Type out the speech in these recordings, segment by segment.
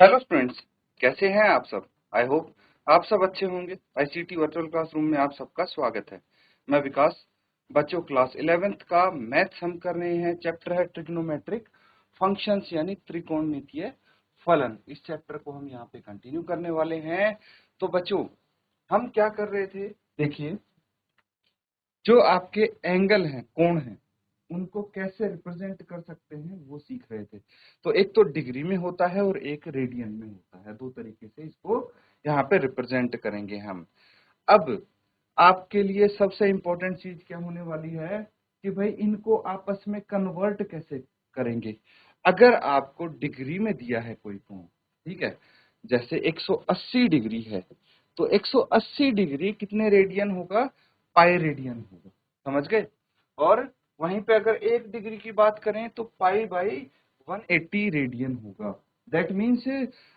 Hello students, कैसे हैं आप सब। आई होप आप सब अच्छे होंगे। आईसीटी वर्चुअल क्लासरूम में आप सबका स्वागत है। मैं विकास। बच्चों, क्लास 11th का मैथ्स हम कर रहे हैं। चैप्टर है ट्रिग्नोमेट्रिक फंक्शंस यानी त्रिकोणमितीय फलन। इस चैप्टर को हम यहाँ पे कंटिन्यू करने वाले हैं। तो बच्चों, हम क्या कर रहे थे, देखिए, जो आपके एंगल हैं, कोण हैं, उनको कैसे रिप्रेजेंट कर सकते हैं वो सीख रहे थे। तो एक तो डिग्री में होता है और एक रेडियन में होता है। दो तरीके से इसको यहाँ पे रिप्रेजेंट करेंगे हम। अब आपके लिए सबसे इंपॉर्टेंट चीज क्या होने वाली है कि भाई इनको आपस में कन्वर्ट कैसे करेंगे। अगर आपको डिग्री में दिया है कोई कोण, ठीक है, जैसे 180 डिग्री है, तो 180 डिग्री कितने रेडियन होगा? पाई रेडियन होगा। समझ गए। और वहीं पे अगर 1 डिग्री की बात करें तो पाई बाई 180 रेडियन होगा। दैट मीन्स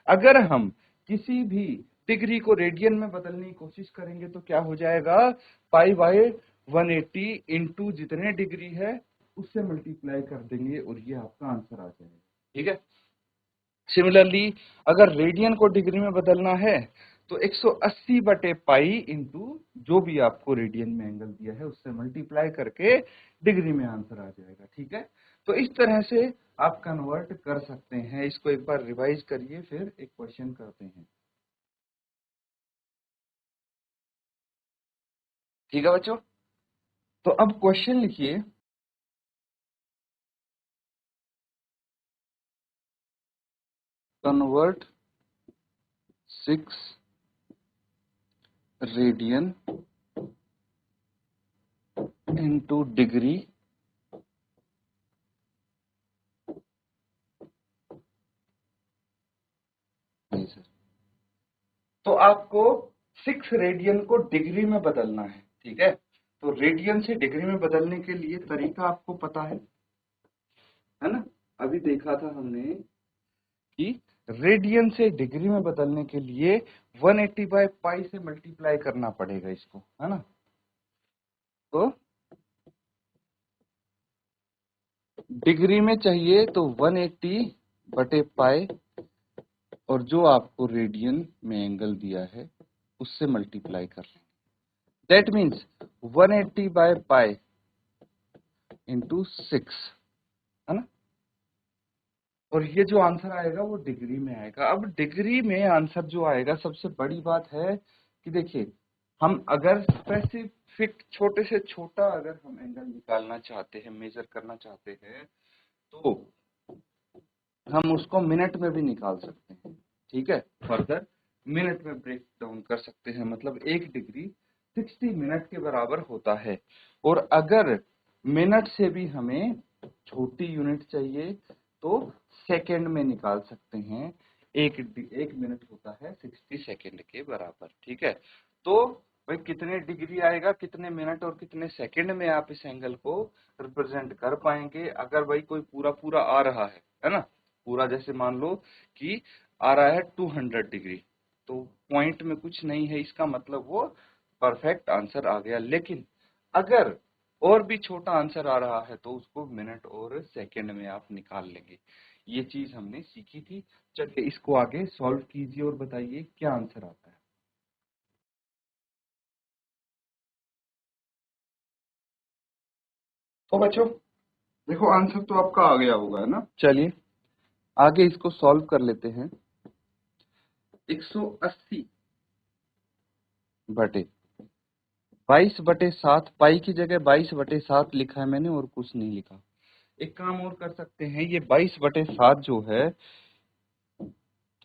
अगर हम किसी भी डिग्री को रेडियन में बदलने की कोशिश करेंगे तो क्या हो जाएगा? पाई बाई 180 इंटू जितने डिग्री है उससे मल्टीप्लाई कर देंगे और ये आपका आंसर आ जाएगा। ठीक है। सिमिलरली अगर रेडियन को डिग्री में बदलना है तो 180 बटे पाई इंटू जो भी आपको रेडियन में एंगल दिया है उससे मल्टीप्लाई करके डिग्री में आंसर आ जाएगा। ठीक है। तो इस तरह से आप कन्वर्ट कर सकते हैं। इसको एक बार रिवाइज करिए, फिर एक क्वेश्चन करते हैं। ठीक है बच्चों, तो अब क्वेश्चन लिखिए। कन्वर्ट 6 रेडियन इंटू डिग्री नहीं सर, तो आपको 6 रेडियन को डिग्री में बदलना है। ठीक है। तो रेडियन से डिग्री में बदलने के लिए तरीका आपको पता है ना। अभी देखा था हमने कि रेडियन से डिग्री में बदलने के लिए 180 बाय पाई से मल्टीप्लाई करना पड़ेगा इसको, है ना। तो डिग्री में चाहिए तो 180 बटे पाई और जो आपको रेडियन में एंगल दिया है उससे मल्टीप्लाई कर लेंगे। That means 180 by pi into 6, है ना। और ये जो आंसर आएगा वो डिग्री में आएगा। अब डिग्री में आंसर जो आएगा, सबसे बड़ी बात है कि देखिए, हम अगर स्पेसिफिक छोटे से छोटा अगर हम एंगल निकालना चाहते हैं, मेजर करना चाहते हैं, तो हम उसको मिनट में भी निकाल सकते हैं। ठीक है। फर्दर मिनट में ब्रेक डाउन कर सकते हैं। मतलब 1 डिग्री 60 मिनट के बराबर होता है। और अगर मिनट से भी हमें छोटी यूनिट चाहिए तो सेकंड में निकाल सकते हैं। एक मिनट होता है 60 सेकंड के बराबर। ठीक है। तो भाई कितने डिग्री आएगा, कितने मिनट और कितने सेकंड में आप इस एंगल को रिप्रेजेंट कर पाएंगे। अगर भाई कोई पूरा पूरा आ रहा है ना, पूरा जैसे मान लो कि आ रहा है 200 डिग्री, तो पॉइंट में कुछ नहीं है, इसका मतलब वो परफेक्ट आंसर आ गया। लेकिन अगर और भी छोटा आंसर आ रहा है तो उसको मिनट और सेकंड में आप निकाल लेंगे। ये चीज हमने सीखी थी। चलिए इसको आगे सॉल्व कीजिए और बताइए क्या आंसर आता है। तो बच्चों देखो, आंसर तो आपका आ गया होगा, है ना। चलिए आगे इसको सॉल्व कर लेते हैं। 180 बटे 22/7, पाई की जगह 22/7 लिखा है मैंने और कुछ नहीं लिखा। एक काम और कर सकते हैं, ये 22/7 जो है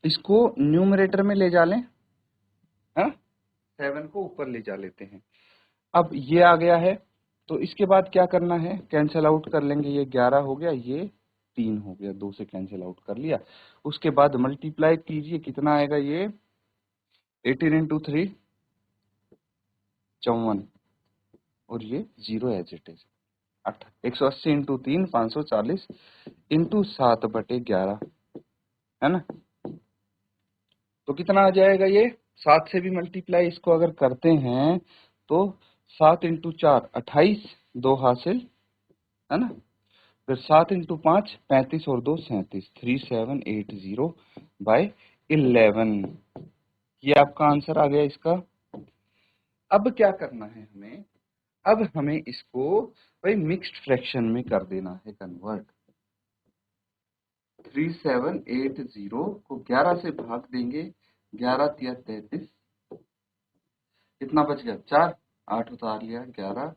इसको न्यूमरेटर में ले जा लें, हाँ, 7 को ऊपर ले जा लेते हैं। अब ये आ गया है, तो इसके बाद क्या करना है, कैंसिल आउट कर लेंगे। ये 11 हो गया, ये 3 हो गया, 2 से कैंसिल आउट कर लिया। उसके बाद मल्टीप्लाई कीजिए, कितना आएगा ये 18 इंटू 3 54 और ये 0 as it is 180 into 3 540 into 7/11, है ना। तो कितना आ जाएगा ये 7 से भी मल्टीप्लाई इसको अगर करते हैं तो 7 इंटू 4 28, 2 हासिल, है ना। फिर 7 इंटू 5 35 और 2 37, 3780 बाय 11। ये आपका आंसर आ गया इसका। अब क्या करना है हमें, अब हमें इसको भाई मिक्स्ड फ्रैक्शन में कर देना है कन्वर्ट। 3780 को 11 से भाग देंगे, 11 तिया 33, कितना बच गया 4, 8 उतार लिया, 11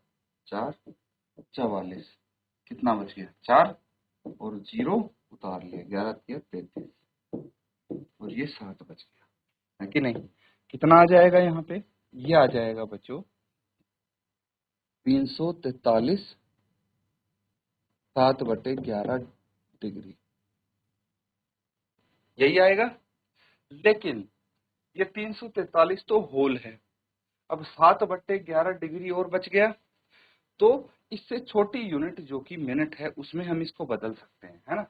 4 44, कितना बच गया 4 और 0 उतार लिया, 11 तिया 33 और ये 7 बच गया, है कि नहीं। कितना आ जाएगा यहाँ पे, ये आ जाएगा बच्चों 343 7/11 डिग्री, यही आएगा। लेकिन ये 343 तो होल है, अब 7/11 डिग्री और बच गया, तो इससे छोटी यूनिट जो कि मिनट है उसमें हम इसको बदल सकते हैं, है ना।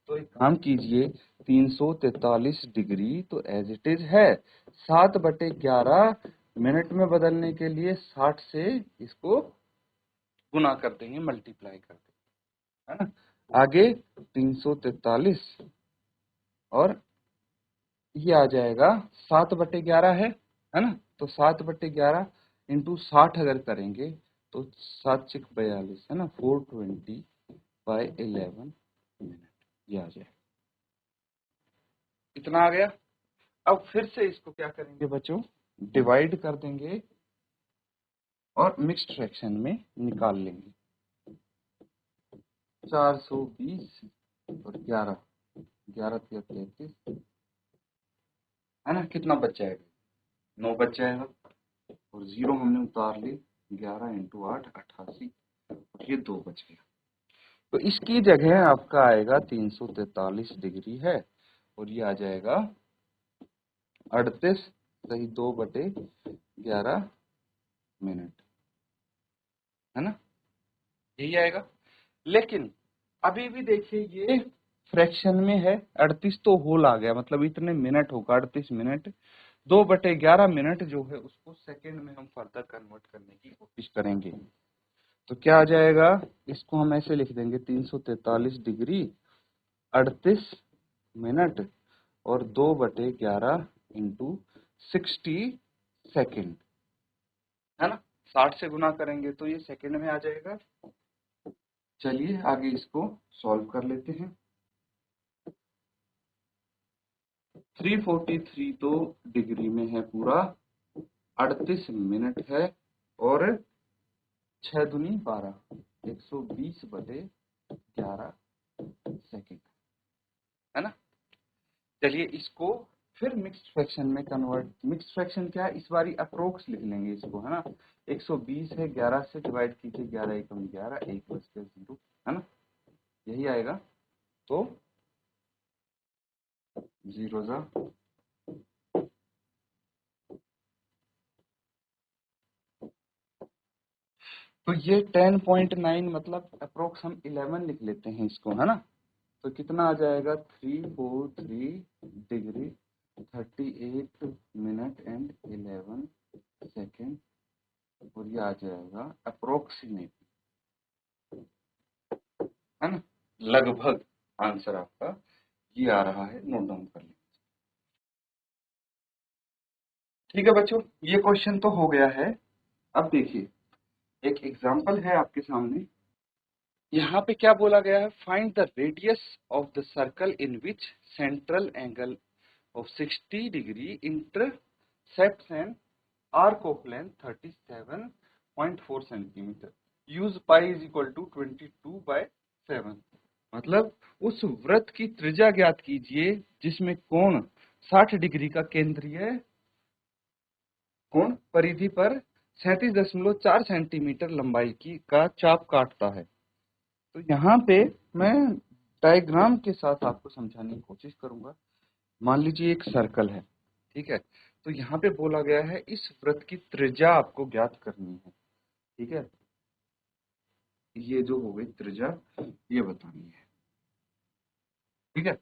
तो एक काम कीजिए, 343 डिग्री तो एज इट इज है, 7/11 मिनट में बदलने के लिए 60 से इसको गुना कर देंगे, मल्टीप्लाई कर देंगे, है ना। आगे 343 और ये आ जाएगा 7/11 है ना। तो 7/11 इंटू 60 अगर करेंगे तो 7×6 = 42, है ना, 420/11 मिनट, ये आ जाएगा। इतना आ गया। अब फिर से इसको क्या करेंगे बच्चों, डिवाइड कर देंगे और मिक्स्ड फ्रैक्शन में निकाल लेंगे। 420 और 11, 11 तिया 33, है ना, कितना बच जाएगा 9 बच जाएगा, और 0 हमने उतार ली, 11 इंटू 8 88 और ये 2 बच गया। तो इसकी जगह आपका आएगा 343 डिग्री है और ये आ जाएगा 38 सही 2/11 मिनट, है ना, यही आएगा। लेकिन अभी भी देखिए ये फ्रैक्शन में है, 38 तो होल आ गया, मतलब इतने मिनट होगा 38 मिनट, 2/11 मिनट जो है उसको सेकेंड में हम फर्दर कन्वर्ट करने की कोशिश करेंगे। तो क्या आ जाएगा, इसको हम ऐसे लिख देंगे 343 डिग्री 38 मिनट और 2/11 इंटू 60 सेकेंड, है ना। 60 से गुना करेंगे तो ये सेकेंड में आ जाएगा। चलिए आगे इसको सॉल्व कर लेते हैं। 343 तो डिग्री में है पूरा, 38 मिनट है और 6 दूनी 12, 120/11 सेकेंड, है ना। चलिए इसको फिर मिक्स्ड फ्रैक्शन में कन्वर्ट, मिक्स्ड फ्रैक्शन क्या है, इस बारी अप्रोक्स लिख लेंगे इसको, है ना। 120 है, 11 से डिवाइड कीजिए, 11 एकम 11, 1 बच गया 0, है ना, यही आएगा। तो 0 जा, तो ये 10.9 मतलब अप्रोक्स हम 11 लिख लेते हैं इसको, है ना। तो कितना आ जाएगा 343 डिग्री 38 मिनट एंड 11 सेकेंड और ये आ जाएगा अप्रोक्सीमेट, है ना, लगभग आंसर आपका ये आ रहा है, नोट डाउन कर लें। ठीक है बच्चों, ये क्वेश्चन तो हो गया है। अब देखिए एक एग्जांपल है आपके सामने, यहाँ पे क्या बोला गया है, find the radius of the circle in which central angle of 60 degree intercepts an arc of length 37.4 centimeter. Use pi is equal to 22/7। मतलब उस वृत्त की त्रिज्या ज्ञात कीजिए जिसमें कोण 60 डिग्री का केंद्रीय कोण परिधि पर 37.4 सेंटीमीटर लंबाई की का चाप काटता है। तो यहाँ पे मैं डायग्राम के साथ आपको समझाने की कोशिश करूंगा। मान लीजिए एक सर्कल है, ठीक है, तो यहाँ पे बोला गया है इस वृत्त की त्रिज्या आपको ज्ञात करनी है, ठीक है, ये जो हो गई त्रिज्या ये बतानी है, ठीक है।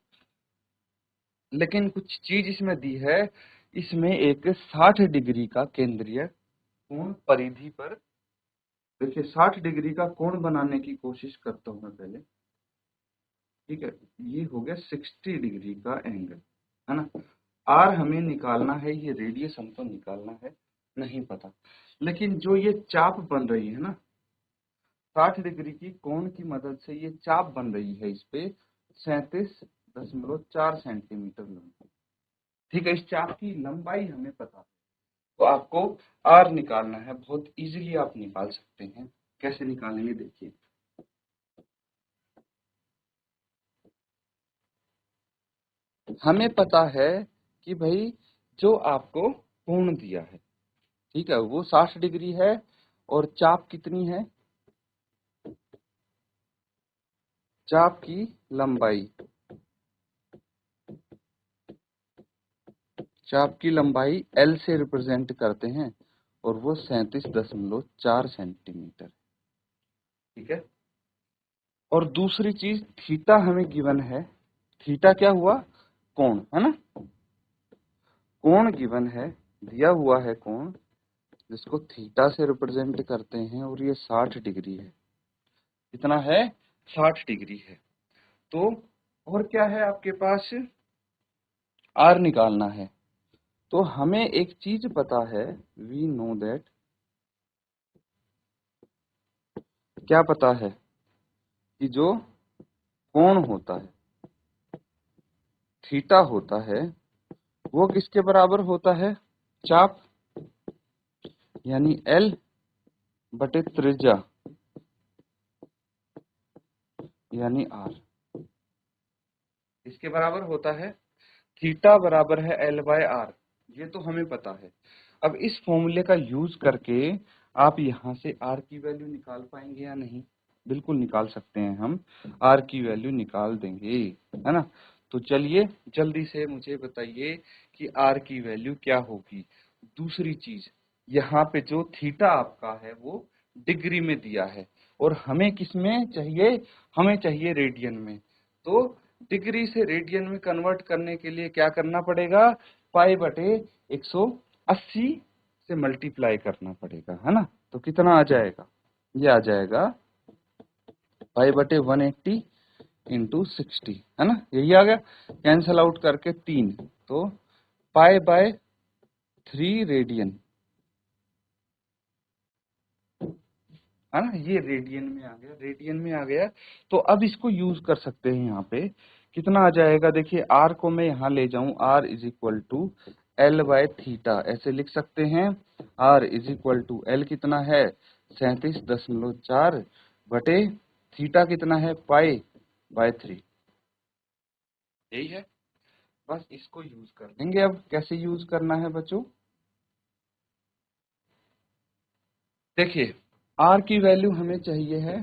लेकिन कुछ चीज इसमें दी है, इसमें एक 60 डिग्री का केंद्रीय कोण परिधि पर, देखिए 60 डिग्री का कोण बनाने की कोशिश करता हूं मैं पहले, ठीक है, ये हो गया 60 डिग्री का एंगल, है ना। आर हमें निकालना है, ये रेडियस हमको निकालना है, नहीं पता। लेकिन जो ये चाप बन रही है ना 60 डिग्री की कोण की मदद से ये चाप बन रही है, इस पे 37.4 सेंटीमीटर लंबाई। ठीक है, इस चाप की लंबाई हमें पता है, तो आपको आर निकालना है। बहुत इजीली आप निकाल सकते हैं। कैसे निकालेंगे देखिए। हमें पता है कि भाई जो आपको कोण दिया है, ठीक है, वो 60 डिग्री है और चाप कितनी है, चाप की लंबाई, चाप की लंबाई L से रिप्रेजेंट करते हैं और वो 37.4 सेंटीमीटर। ठीक है, और दूसरी चीज थीटा हमें गिवन है। थीटा क्या हुआ, कोण है ना, कोण गिवन है, दिया हुआ है कोण, जिसको थीटा से रिप्रेजेंट करते हैं, और ये 60 डिग्री है। कितना है, 60 डिग्री है। तो और क्या है आपके पास, आर निकालना है। तो हमें एक चीज पता है, वी नो दैट, क्या पता है कि जो कोण होता है, थीटा होता है, वो किसके बराबर होता है, चाप यानी L बटे त्रिज्या यानी R, इसके बराबर होता है। थीटा बराबर है L बाय आर, ये तो हमें पता है। अब इस फॉर्मूले का यूज करके आप यहाँ से R की वैल्यू निकाल पाएंगे या नहीं, बिल्कुल निकाल सकते हैं, हम R की वैल्यू निकाल देंगे, है ना। तो चलिए जल्दी से मुझे बताइए कि R की वैल्यू क्या होगी। दूसरी चीज, यहाँ पे जो थीटा आपका है वो डिग्री में दिया है, और हमें किस में चाहिए, हमें चाहिए रेडियन में। तो डिग्री से रेडियन में कन्वर्ट करने के लिए क्या करना पड़ेगा, पाई बटे 180 से मल्टीप्लाई करना पड़ेगा, है ना। तो कितना आ जाएगा, ये आ जाएगा पाई बटे 180 इंटू 60, है ना, यही आ गया। कैंसल आउट करके 3, तो पाई बाय 3 रेडियन, है ना, ये रेडियन में आ गया, रेडियन में आ गया। तो अब इसको यूज कर सकते हैं यहाँ पे। कितना आ जाएगा देखिए, आर को मैं यहाँ ले जाऊं, R is equal to L by theta, ऐसे लिख सकते हैं। R is equal to L कितना है 37.4 बटे थीटा कितना है पाई बाय 3, यही है। बस इसको यूज कर लेंगे। अब कैसे यूज करना है बच्चों, देखिए आर की वैल्यू हमें चाहिए है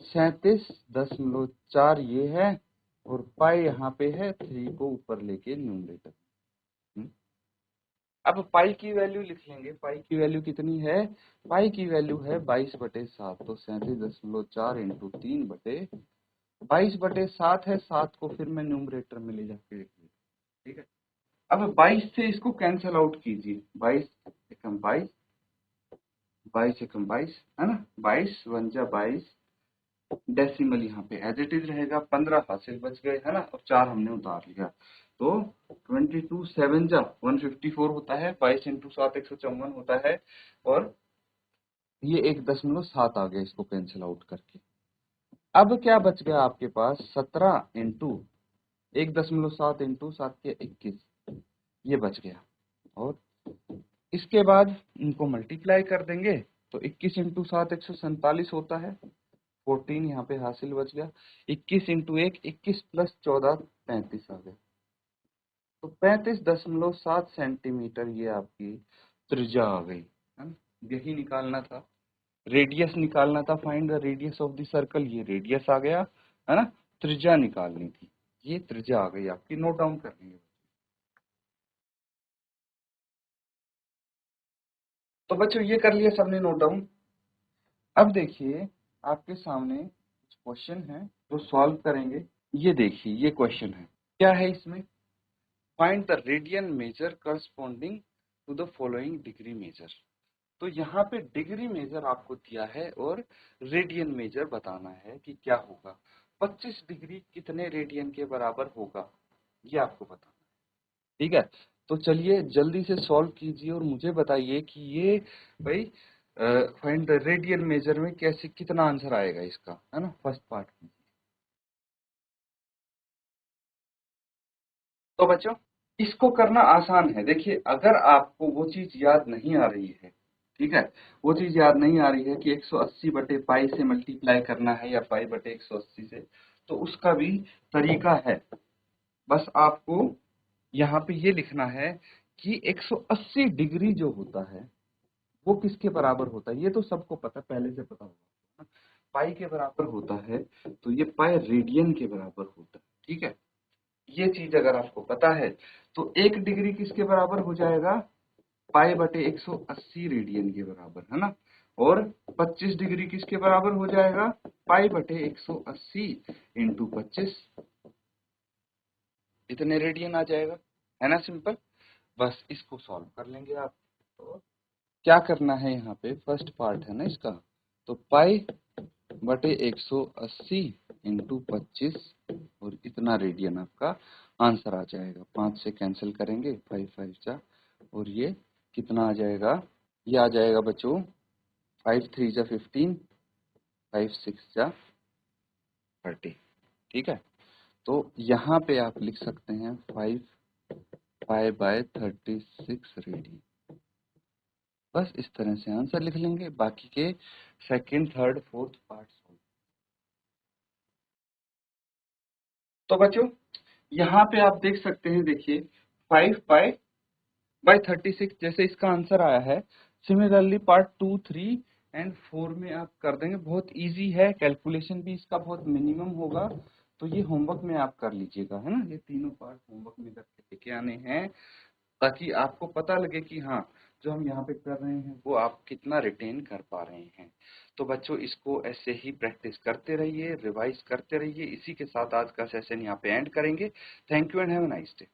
37.4, ये है, और पाई यहाँ पे है 3 को ऊपर लेके न्यूमरेटर। अब पाई की वैल्यू लिख लेंगे। पाई की वैल्यू कितनी है, पाई की वैल्यू है 22/7, तो 37.4 इंटू 3 बटे 22/7 है, 7 को फिर मैं न्यूमरेटर में ले जाके लिख लिया। ठीक है, अब 22 से इसको कैंसिल आउट कीजिए, 22 एकम 22, 22 एकम 22, है ना, 22 वन जा 22, डेसिमल यहाँ पे एज इट इज रहेगा, 15 हासिल बच गए, है ना, और 4 हमने उतार लिया। तो 22 7 जा 154 होता है, 22 इंटू 7 154 होता है, और ये 1.7 आ गया इसको कैंसिल आउट करके। अब क्या बच गया आपके पास, 17 इंटू 1.7 इंटू 7 के 21, ये बच गया। और इसके बाद इनको मल्टीप्लाई कर देंगे, तो 21 इंटू 7 147 होता है, 14 यहाँ पे हासिल बच गया, 21 इंटू 1 21 प्लस 14 35 आ गया। तो 35.7 सेंटीमीटर ये आपकी त्रिज्या आ गई, है ना। यही निकालना था, रेडियस निकालना था, find the radius of the circle, ये रेडियस आ गया, है ना। त्रिज्या निकालनी थी, ये त्रिज्या आ गई आपकी, नोट डाउन कर लेंगे। तो बच्चों ये कर लिया सबने नोट डाउन। अब देखिए आपके सामने कुछ क्वेश्चन है जो सॉल्व करेंगे। ये देखिए ये क्वेश्चन है, क्या है इसमें, find the radian measure corresponding to the following degree measure. तो यहाँ पे डिग्री मेजर आपको दिया है और रेडियन मेजर बताना है कि क्या होगा। 25 डिग्री कितने रेडियन के बराबर होगा, ये आपको बताना है। ठीक है। तो चलिए जल्दी से सॉल्व कीजिए और मुझे बताइए कि ये भाई फाइंड द रेडियन मेजर में कैसे कितना आंसर आएगा इसका, है ना, फर्स्ट पार्ट में। तो बच्चों इसको करना आसान है। देखिए अगर आपको वो चीज याद नहीं आ रही है, ठीक है, वो चीज याद नहीं आ रही है कि 180 बटे पाई से मल्टीप्लाई करना है या पाई बटे 180 से, तो उसका भी तरीका है। बस आपको यहाँ पे ये लिखना है कि 180 डिग्री जो होता है वो किसके बराबर होता है, ये तो सबको पता, पहले से पता होगा। पाई के बराबर होता है, तो ये पाई रेडियन के बराबर होता है। ठीक है, ये चीज अगर आपको पता है तो 1 डिग्री किसके बराबर हो जाएगा, पाई बटे 180 रेडियन के बराबर, है ना। और 25 डिग्री किसके बराबर हो जाएगा, पाई बटे 180 इंटू 25, इतने रेडियन आ जाएगा, है ना, सिंपल। बस इसको सॉल्व कर लेंगे आप। तो क्या करना है यहाँ पे, फर्स्ट पार्ट है ना इसका, तो पाई बटे 180 इंटू 25 और इतना रेडियन आपका आंसर आ जाएगा। 5 से कैंसिल करेंगे, 5 5 जा, और ये कितना आ जाएगा, ये आ जाएगा बच्चों 5 3 जा 15, 5 6 जा 30। ठीक है, तो यहाँ पे आप लिख सकते हैं 5 पाई बाय 36 रेडियन। बस इस तरह से आंसर लिख लेंगे, बाकी के सेकंड थर्ड फोर्थ पार्ट। तो बच्चों यहाँ पे आप देख सकते हैं, देखिए 5 पाई बाय 36 जैसे इसका आंसर आया है। सिमिलरली पार्ट 2 3 एंड 4 में आप कर देंगे, बहुत इजी है, कैलकुलेशन भी इसका बहुत मिनिमम होगा। तो ये होमवर्क में आप कर लीजिएगा, है ना, ये तीनों पार्ट होमवर्क में करके लेके आने हैं, ताकि आपको पता लगे कि हाँ जो हम यहाँ पे कर रहे हैं वो आप कितना रिटेन कर पा रहे हैं। तो बच्चों इसको ऐसे ही प्रैक्टिस करते रहिए, रिवाइज करते रहिए। इसी के साथ आज का सेशन यहाँ पे एंड करेंगे। Thank you and have a nice day.